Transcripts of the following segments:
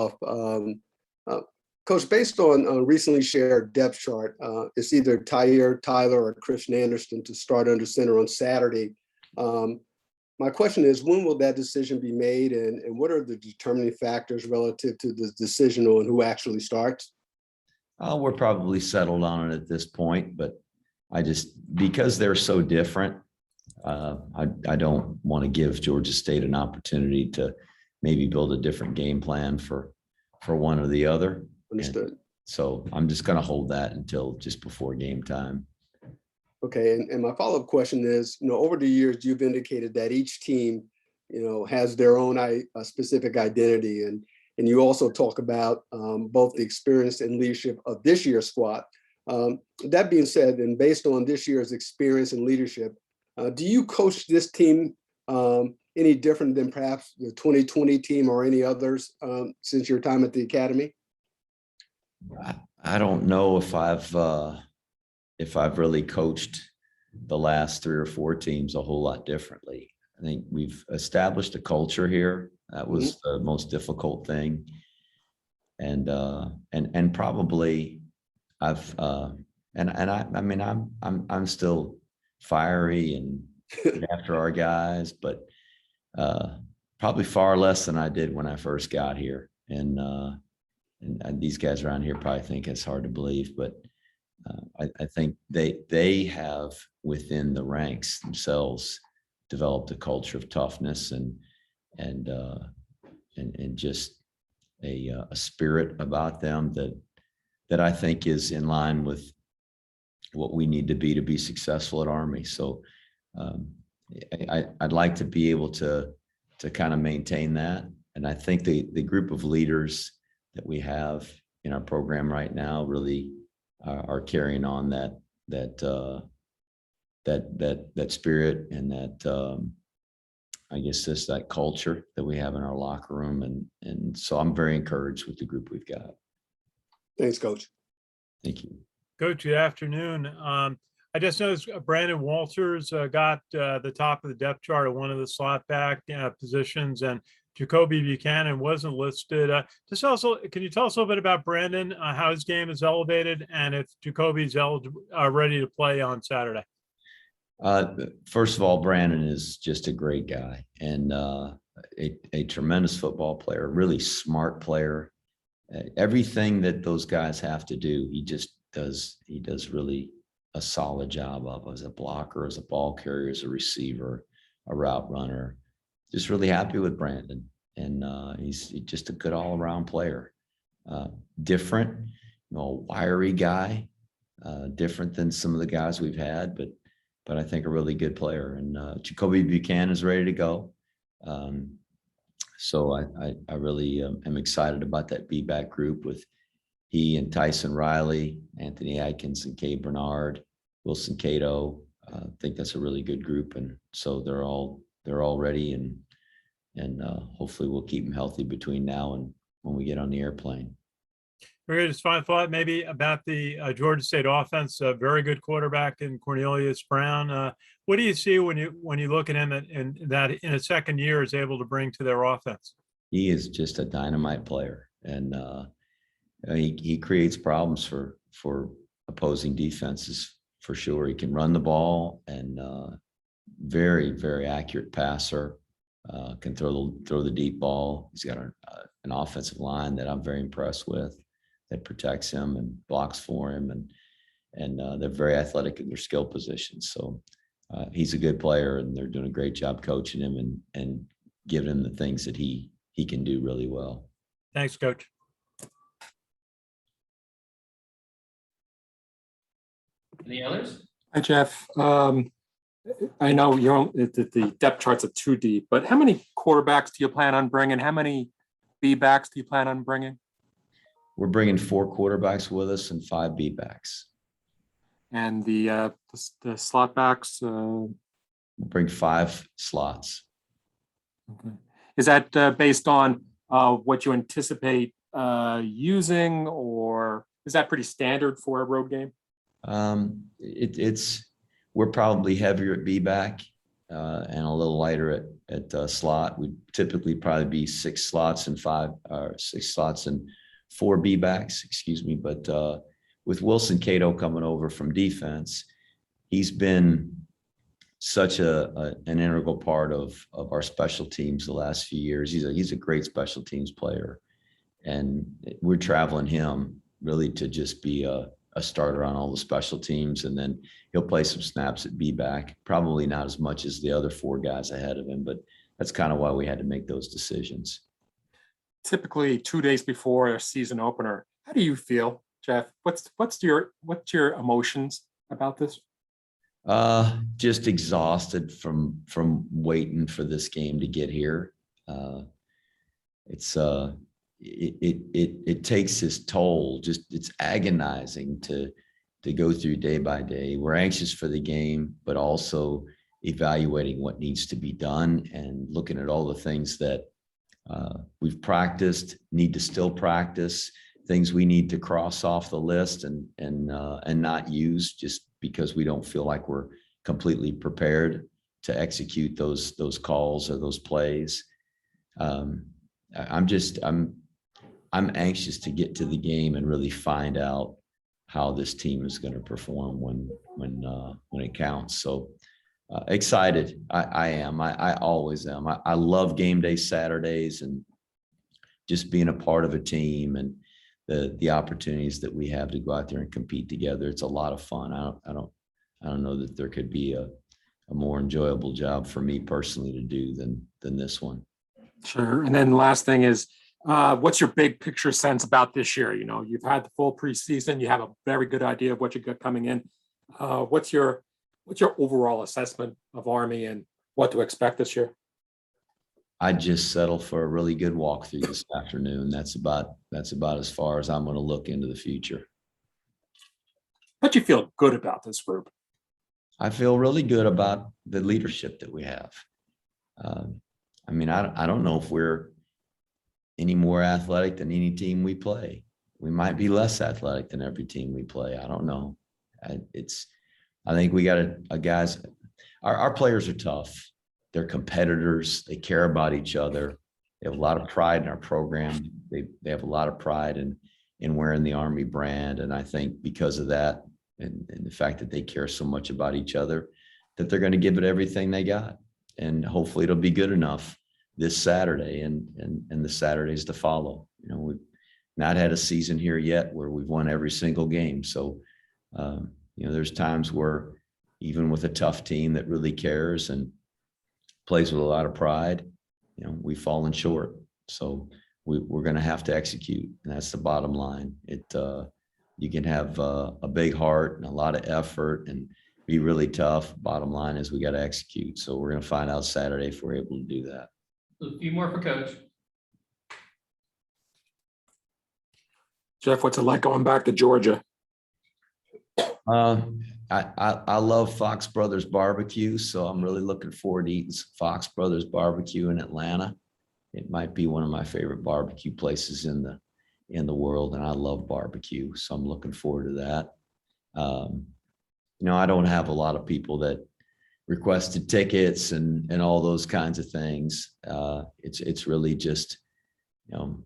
off. Uh, Coach, based on a recently shared depth chart, it's either Tyler or Christian Anderson to start under center on Saturday. My question is, when will that decision be made, and what are the determining factors relative to the decision on who actually starts? We're probably settled on it at this point, but because they're so different, I don't want to give Georgia State an opportunity to maybe build a different game plan for one or the other. Understood. And so I'm just going to hold that until just before game time. Okay, and my follow-up question is, over the years, you've indicated that each team, has their own specific identity, and you also talk about both the experience and leadership of this year's squad. That being said, and based on this year's experience and leadership, do you coach this team any different than perhaps the 2020 team or any others since your time at the academy? I don't know if I've really coached the last 3 or 4 teams a whole lot differently. I think we've established a culture here. That was the most difficult thing. And probably I'm still fiery and after our guys, but probably far less than I did when I first got here. And these guys around here probably think it's hard to believe, but I think they have within the ranks themselves developed a culture of toughness and just a spirit about them that I think is in line with what we need to be successful at Army. So I'd like to be able to kind of maintain that. And I think the group of leaders that we have in our program right now really are carrying on that spirit and that I guess just that culture that we have in our locker room. And so I'm very encouraged with the group we've got. Thanks, Coach. Thank you. Coach, good afternoon. I just noticed Brandon Walters got the top of the depth chart at one of the slot back positions, and Jacoby Buchanan wasn't listed. Can you tell us a little bit about Brandon, how his game is elevated, and if Jacoby's ready to play on Saturday? First of all, Brandon is just a great guy and a tremendous football player, really smart player. Everything that those guys have to do, he does really a solid job of as a blocker, as a ball carrier, as a receiver, a route runner. Just really happy with Brandon, and he's just a good all-around player. Different, wiry guy, different than some of the guys we've had, but I think a really good player. And Jacoby Buchanan is ready to go. So I really am excited about that B-back group with he and Tyson Riley, Anthony Adkins and Kay Bernard, Wilson Cato. I think that's a really good group. And so they're all ready, and hopefully we'll keep them healthy between now and when we get on the airplane. Very good. Just final thought maybe about the Georgia State offense. A very good quarterback in Cornelius Brown. What do you see when you look at him and that in a second year is able to bring to their offense? He is just a dynamite player, and he creates problems for opposing defenses for sure. He can run the ball and very, very accurate passer. Can throw the deep ball. He's got an offensive line that I'm very impressed with, that protects him and blocks for him, and they're very athletic in their skill positions. So he's a good player, and they're doing a great job coaching him and giving him the things that he can do really well. Thanks, Coach. Any others? Hi, Jeff. I know the depth charts are too deep, but how many quarterbacks do you plan on bringing? How many B-backs do you plan on bringing? We're bringing 4 quarterbacks with us and 5 B-backs. And the slot backs? We'll bring 5 slots. Okay. Is that based on what you anticipate using, or is that pretty standard for a road game? We're probably heavier at B-back and a little lighter at slot. We'd typically probably be 6 slots and 6 slots and 4 B backs, excuse me. But with Wilson Cato coming over from defense, he's been such an integral part of our special teams the last few years. He's a great special teams player, and we're traveling him really to just be a starter on all the special teams, and then he'll play some snaps at B back, probably not as much as the other 4 guys ahead of him, but that's kind of why we had to make those decisions. Typically 2 days before a season opener, how do you feel, Jeff? What's your emotions about this? Just exhausted from waiting for this game to get here. It takes its toll. Just it's agonizing to go through day by day. We're anxious for the game, but also evaluating what needs to be done and looking at all the things that we've practiced, need to still practice, things we need to cross off the list and not use just because we don't feel like we're completely prepared to execute those calls or those plays. I'm anxious to get to the game and really find out how this team is going to perform when it counts. So excited. I am. I always am. I love game day Saturdays and just being a part of a team and the opportunities that we have to go out there and compete together. It's a lot of fun. I don't know that there could be a more enjoyable job for me personally to do than this one. Sure. And then the last thing is, what's your big picture sense about this year? You know, you've had the full preseason. You have a very good idea of what you got coming in. What's your overall assessment of Army and what to expect this year? I just settled for a really good walkthrough this afternoon. That's about as far as I'm going to look into the future. But you feel good about this group? I feel really good about the leadership that we have. I mean, I don't know if we're any more athletic than any team we play. We might be less athletic than every team we play. I don't know. I think we got guys. Our players are tough. They're competitors. They care about each other. They have a lot of pride in our program. They have a lot of pride in wearing the Army brand. And I think because of that and the fact that they care so much about each other, that they're going to give it everything they got. And hopefully it'll be good enough this Saturday and the Saturdays to follow. You know, we've not had a season here yet where we've won every single game. So, you know, there's times where even with a tough team that really cares and plays with a lot of pride, you know, we've fallen short. So we're going to have to execute, and that's the bottom line. You can have a big heart and a lot of effort and be really tough. Bottom line is we got to execute. So we're going to find out Saturday if we're able to do that. A few more for Coach. Jeff, what's it like going back to Georgia? I love Fox Brothers barbecue, so I'm really looking forward to eating some Fox Brothers barbecue in Atlanta. It might be one of my favorite barbecue places in the world, and I love barbecue, so I'm looking forward to that. You know, I don't have a lot of people that requested tickets and all those kinds of things. It's really just, you know,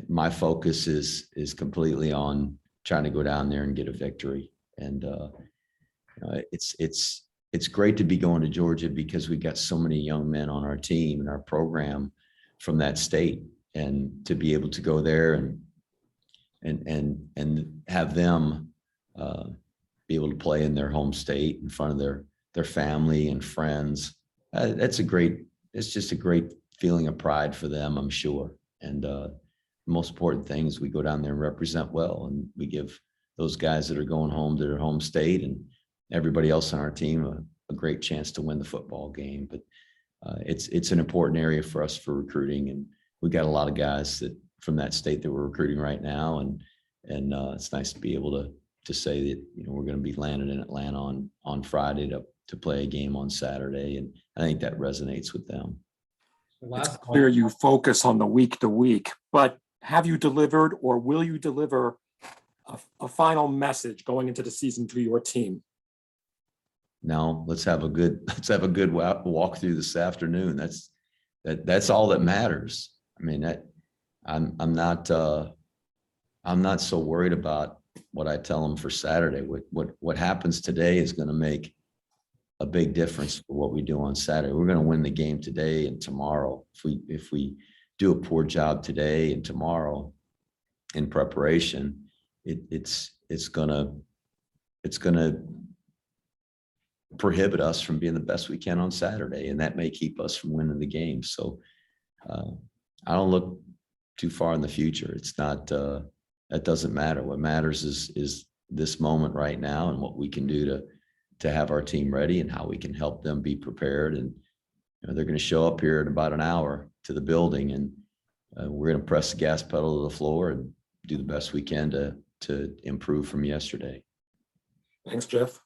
my focus is completely on trying to go down there and get a victory. And you know, it's great to be going to Georgia because we got so many young men on our team and our program from that state, and to be able to go there and have them be able to play in their home state in front of their family and friends. It's just a great feeling of pride for them, I'm sure. And the most important thing is we go down there and represent well, and we give those guys that are going home to their home state and everybody else on our team a great chance to win the football game. But it's an important area for us for recruiting, and we got a lot of guys that from that state that we're recruiting right now, and it's nice to be able to say that, you know, we're going to be landing in Atlanta on Friday to play a game on Saturday, and I think that resonates with them. It's clear you focus on the week to week, but have you delivered or will you deliver a final message going into the season to your team? No, let's have a good walk through this afternoon. that's all that matters. I mean, I'm not so worried about what I tell them for Saturday. What happens today is going to make a big difference for what we do on Saturday. We're going to win the game today and tomorrow. If we do a poor job today and tomorrow in preparation, it's gonna prohibit us from being the best we can on Saturday, and that may keep us from winning the game. So I don't look too far in the future. It's not that doesn't matter. What matters is this moment right now and what we can do to have our team ready and how we can help them be prepared. And they're going to show up here in about an hour to the building, and we're going to press the gas pedal to the floor and do the best we can to improve from yesterday. Thanks, Jeff.